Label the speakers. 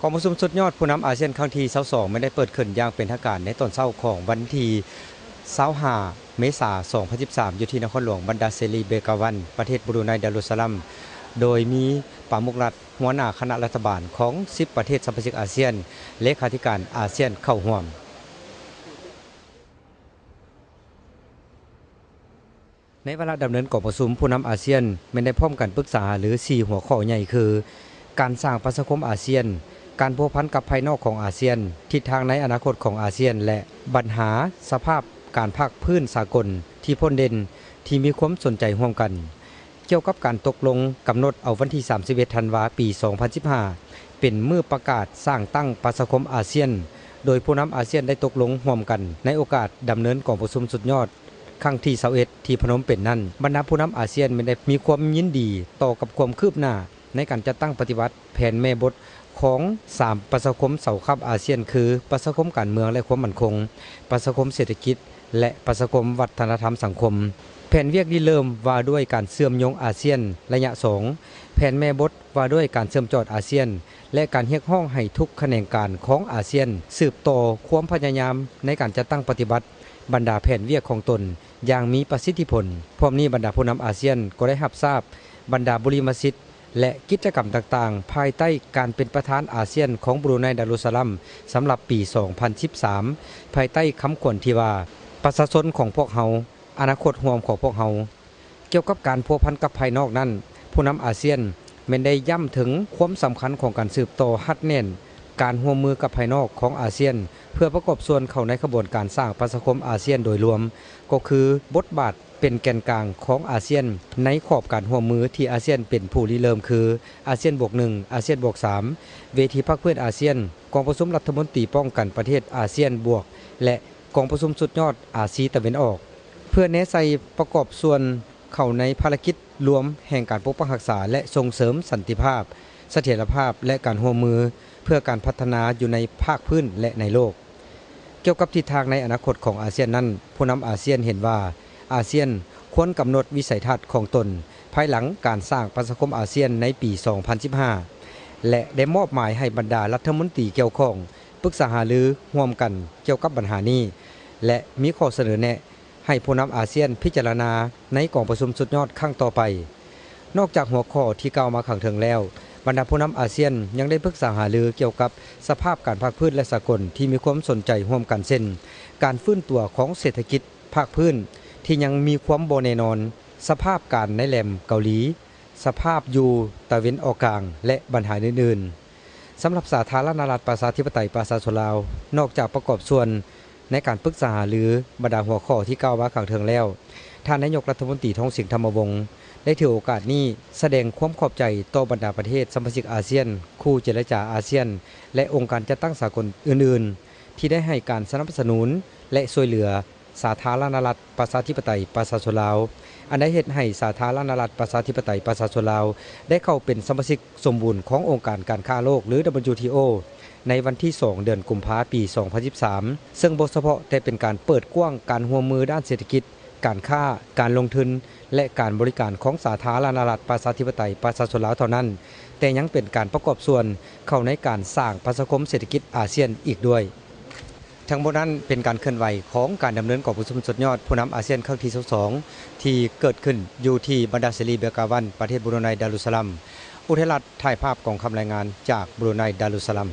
Speaker 1: กองประชุมสุดยอดผู้นำอาเซียนครั้งที่22ไม่ได้เปิดขึ้นอย่างเป็นทางการในตอนเช้าของวันที่25เมษายน2013อยู่ที่นครหลวงบันดาเซลีเบกาวันประเทศบรูไนดารุสซัลัมโดยมีปามุกรัฐหัวหน้าคณะรัฐบาลของ10ประเทศสมาชิกอาเซียนเลขาธิการอาเซียนเข้าร่วมในเวลาดำเนินกองประชุมผู้นำอาเซียนไม่ได้พร้อมกันปรึกษาหรือ4หัวข้อใหญ่คือการสร้างประชาคมอาเซียนการพัวพันกับภายนอกของอาเซียนทิศทางในอนาคตของอาเซียนและปัญหาสภาพการภาคพื้นสากลที่พ้นเด่นที่มีความสนใจร่วมกันเกี่ยวกับการตกลงกำหนดเอาวันที่31ธันวาคมปี2015เป็นมื้อประกาศสร้างตั้งประชาคมอาเซียนโดยผู้นำอาเซียนได้ตกลงร่วมกันในโอกาสดำเนินกองประชุมสุดยอดครั้งที่21ที่พนมเปญนั้นบรรดาผู้นำอาเซียนไม่ได้มีความยินดีต่อกับความคืบหน้าในการจัดตั้งปฏิวัติแผนแม่บทของ3ประชาคมเสาค้ำอาเซียนคือประชาคมการเมืองและความมั่นคงประชาคมเศรษฐกิจและประชาคมวัฒนธรรมสังคมแผนเวียกริเริ่มว่าด้วยการเชื่อมโยงอาเซียนระยะ2แผนแม่บทว่าด้วยการเชื่อมจอดอาเซียนและการเรียกร้องให้ทุกแขนงการของอาเซียนสืบต่อความพยายามในการจัดตั้งปฏิบัติบรรดาแผนเวียกของตนอย่างมีประสิทธิผลพร้อมนี้บรรดาผู้นำอาเซียนก็ได้รับทราบบรรดาบุริมสิทธิ์และกิจกรรมต่างๆภายใต้การเป็นประธานอาเซียนของบรูไนดารุสซัลัมสำหรับปี 2013 ภายใต้คำขวัญที่ว่าประชาชนของพวกเราอนาคตร่วมของพวกเราเกี่ยวกับการพัวพันกับภายนอกนั้นผู้นำอาเซียนแม้นได้ย้ำถึงความสำคัญของการสืบต่อฮัดแน่นการร่วมมือกับภายนอกของอาเซียนเพื่อประกอบส่วนเข้าในขบวนการสร้างประชาคมอาเซียนโดยรวมก็คือบทบาทเป็นแกนกลางของอาเซียนในขอบการร่วมมือที่อาเซียนเป็นผู้ริเริ่มคืออาเซียนบวก1อาเซียนบวก3เวทีพรรคเพื่อนอาเซียนกองประชุมรัฐมนตรีป้องกันประเทศอาเซียนบวกและกองประชุมสุดยอดอาซีตะวันออกเพื่อแนะใส่ประกอบส่วนเข้าในภารกิจรวมแห่งการปกป้องรักษาและส่งเสริมสันติภาพเสถียรภาพและการร่วมมือเพื่อการพัฒนาอยู่ในภาคพื้นและในโลกเกี่ยวกับทิศทางในอนาคตของอาเซียนนั้นผู้นำอาเซียนเห็นว่าอาเซียนควรกำหนดวิสัยทัศน์ของตนภายหลังการสร้างประชาคมอาเซียนในปี 2015 และได้มอบหมายให้บรรดารัฐมนตรีเกี่ยวข้องปรึกษาหารือร่วมกันเกี่ยวกับปัญหานี้และมีข้อเสนอแนะให้ผู้นำอาเซียนพิจารณาในกองประชุมสุดยอดครั้งต่อไปนอกจากหัวข้อที่กล่าวมาข้างเทิงแล้วบรรดาผู้นำอาเซียนยังได้ปรึกษาหารือเกี่ยวกับสภาพการภาคพื้นและสากลที่มีความสนใจร่วมกันเช่นการฟื้นตัวของเศรษฐกิจภาคพื้นที่ยังมีความบ่แน่นอนสภาพการในแหลมเกาหลีสภาพอยู่ตะวันออกกลางและปัญหาอื่นๆสำหรับสาธารณรัฐประชาธิปไตยประชาชนลาวนอกจากประกอบส่วนในการปรึกษาหารือบรรดาหัวข้อที่กล่าวมาข้างเทิงแล้วท่านนายกรัฐมนตรีท้องถิ่นธรรมวงศ์ได้ถือโอกาสนี้แสดงความขอบใจต่อบรรดาประเทศสมาชิกอาเซียนคู่เจรจาอาเซียนและองค์การจัดตั้งสากลอื่นๆที่ได้ให้การสนับสนุนและช่วยเหลือสาธารณรัฐประชาธิปไตยประชาชนลาวอันได้เฮ็ดให้สาธารณรัฐประชาธิปไตยประชาชนลาวได้เข้าเป็นสมาชิกสมบูรณ์ขององค์การการค้าโลกหรือ WTO ในวันที่2เดือนกุมภาพันธ์ปี 2013ซึ่งบ่เฉพาะแต่เป็นการเปิดกว้างการร่วมมือด้านเศรษฐกิจการค้าการลงทุนและการบริการของสาธารณรัฐประชาธิปไตยประชาชนลาวเท่านั้นแต่ยังเป็นการประกอบส่วนเข้าในการสร้างประชาคมเศรษฐกิจอาเซียนอีกด้วยทั้งหมดนั้นเป็นการเคลื่อนไหวของการดำเนินกองประชุมสุดยอดผู้นำอาเซียนครั้งที่22ที่เกิดขึ้นอยู่ที่บันดาเซลีเบกาวันประเทศบรูไนดารุสซัลัมอุทัยรัตน์ถ่ายภาพกองคำรายงานจากบรูไนดารุสซัลัม